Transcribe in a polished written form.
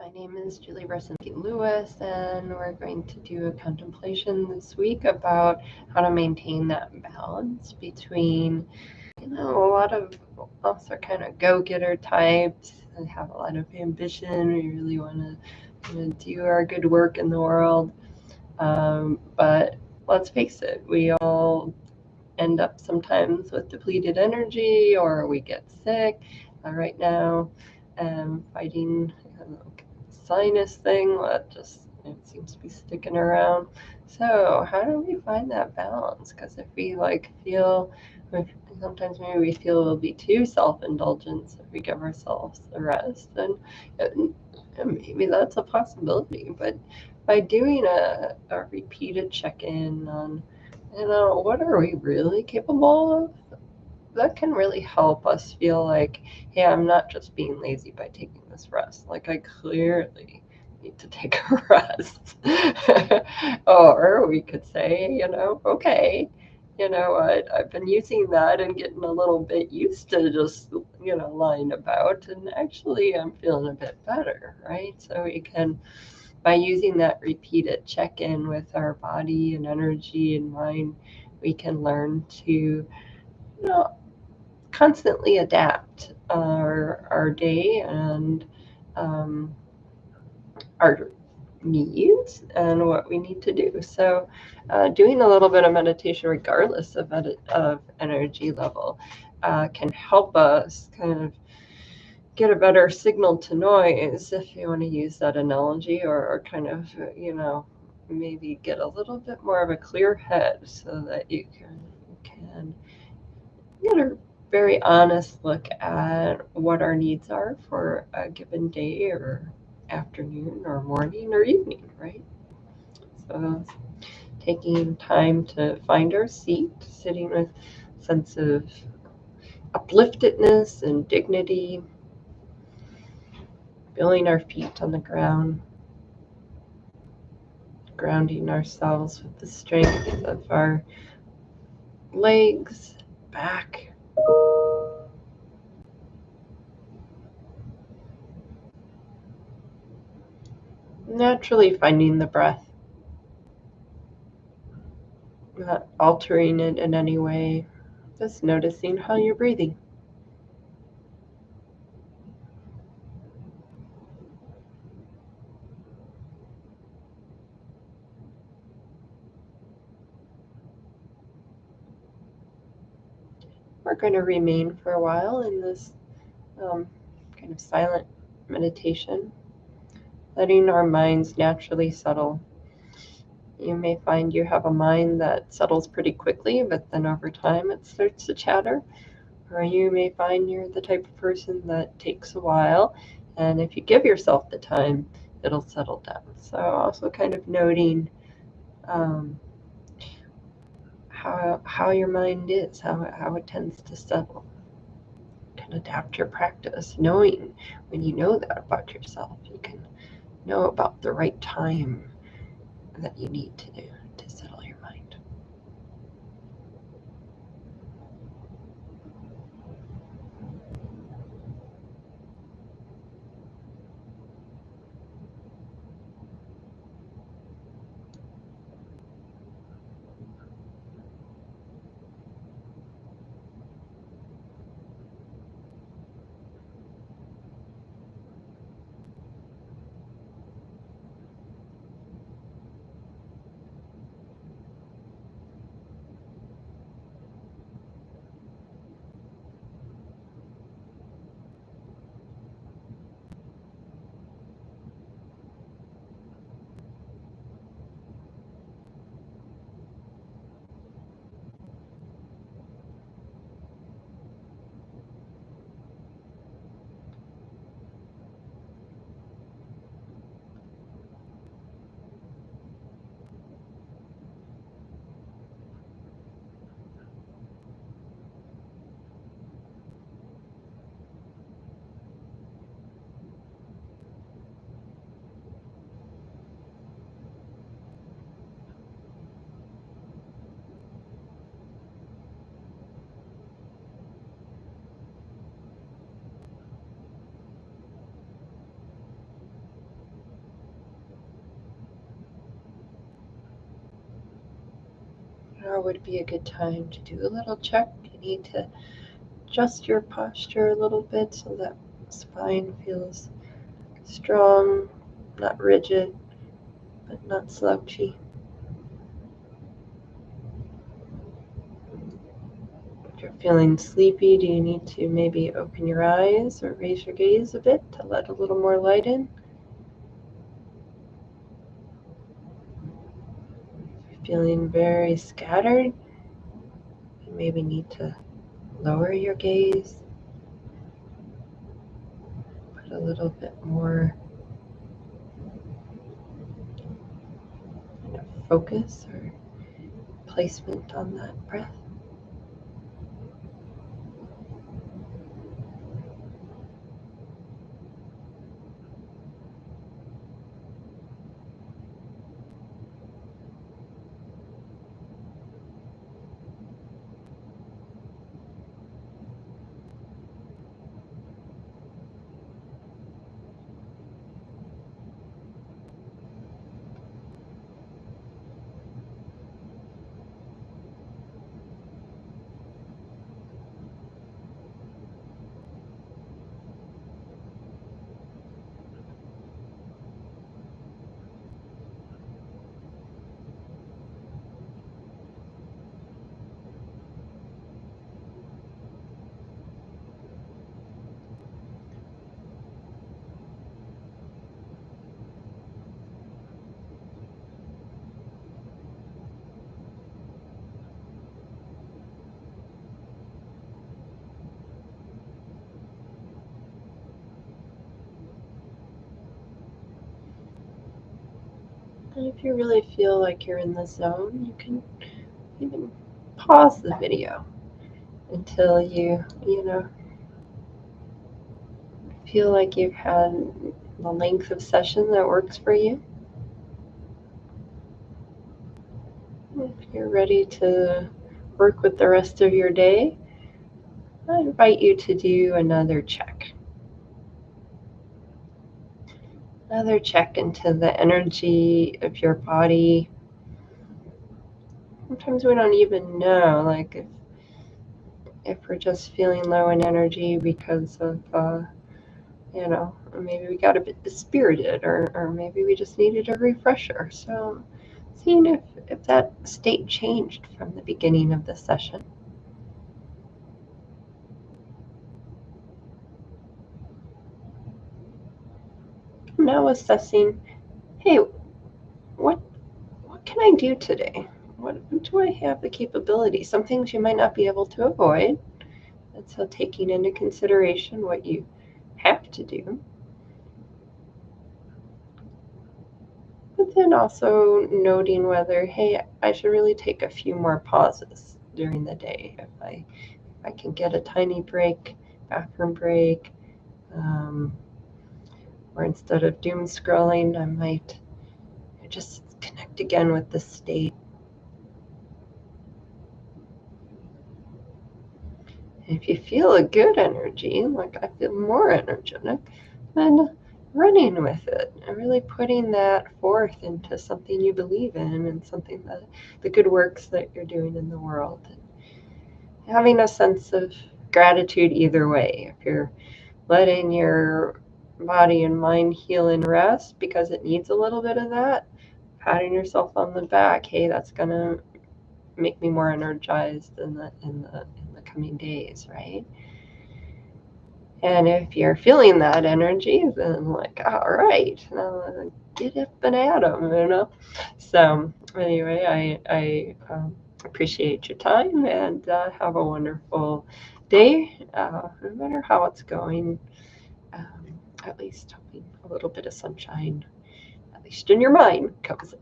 My name is Julie Brefczynski-Lewis, and we're going to do a contemplation this week about how to maintain that balance between, a lot of us are kind of go-getter types and have a lot of ambition. We really want to do our good work in the world. But let's face it, we all end up sometimes with depleted energy or we get sick. Right now, fighting sinus thing that just it seems to be sticking around. So how do we find that balance? Because if we feel, sometimes maybe we feel we'll be too self-indulgent if we give ourselves the rest, and maybe that's a possibility. But by doing a repeated check-in on, what are we really capable of? That can really help us feel like, hey, I'm not just being lazy by taking this rest. Like, I clearly need to take a rest. Or we could say, okay, you know what, I've been using that and getting a little bit used to just, lying about, and actually I'm feeling a bit better, right? So we can, by using that repeated check-in with our body and energy and mind, we can learn to, constantly adapt our day and our needs and what we need to do. So doing a little bit of meditation regardless of energy level can help us kind of get a better signal to noise, if you want to use that analogy, or kind of, maybe get a little bit more of a clear head so that you can get a very honest look at what our needs are for a given day or afternoon or morning or evening, right? So taking time to find our seat, sitting with a sense of upliftedness and dignity, feeling our feet on the ground, grounding ourselves with the strength of our legs, back. Naturally finding the breath, not altering it in any way, just noticing how you're breathing. We're going to remain for a while in this kind of silent meditation, letting our minds naturally settle. You may find you have a mind that settles pretty quickly, but then over time it starts to chatter. Or you may find you're the type of person that takes a while, and if you give yourself the time, it'll settle down. So also kind of noting how your mind is, how it tends to settle. You can adapt your practice, knowing when you know that about yourself, you can know about the right time that you need to do to settle your mind. now would be a good time to do a little check. You need to adjust your posture a little bit so that spine feels strong, not rigid, but not slouchy. If you're feeling sleepy, do you need to maybe open your eyes or raise your gaze a bit to let a little more light in? If you're feeling very scattered, you maybe need to lower your gaze, put a little bit more focus or placement on that breath. And if you really feel like you're in the zone, you can even pause the video until you feel like you've had the length of session that works for you. If you're ready to work with the rest of your day, I invite you to do another check. Another check into the energy of your body. Sometimes we don't even know, like if we're just feeling low in energy because of, maybe we got a bit dispirited, or maybe we just needed a refresher. So seeing if that state changed from the beginning of the session. Now assessing, hey, what can I do today? What do I have the capability? Some things you might not be able to avoid. And so taking into consideration what you have to do. But then also noting whether, hey, I should really take a few more pauses during the day. If I can get a tiny break, bathroom break, or instead of doom scrolling, I might just connect again with the state. If you feel a good energy, like I feel more energetic, then running with it and really putting that forth into something you believe in and something that the good works that you're doing in the world. And having a sense of gratitude either way. If you're letting your body and mind heal and rest because it needs a little bit of that, patting yourself on the back, hey, that's gonna make me more energized in the coming days, right? And if you're feeling that energy, then like, all right, now get up and at 'em, So anyway, I appreciate your time and have a wonderful day, no matter how it's going. At least hoping a little bit of sunshine, at least in your mind, comes in.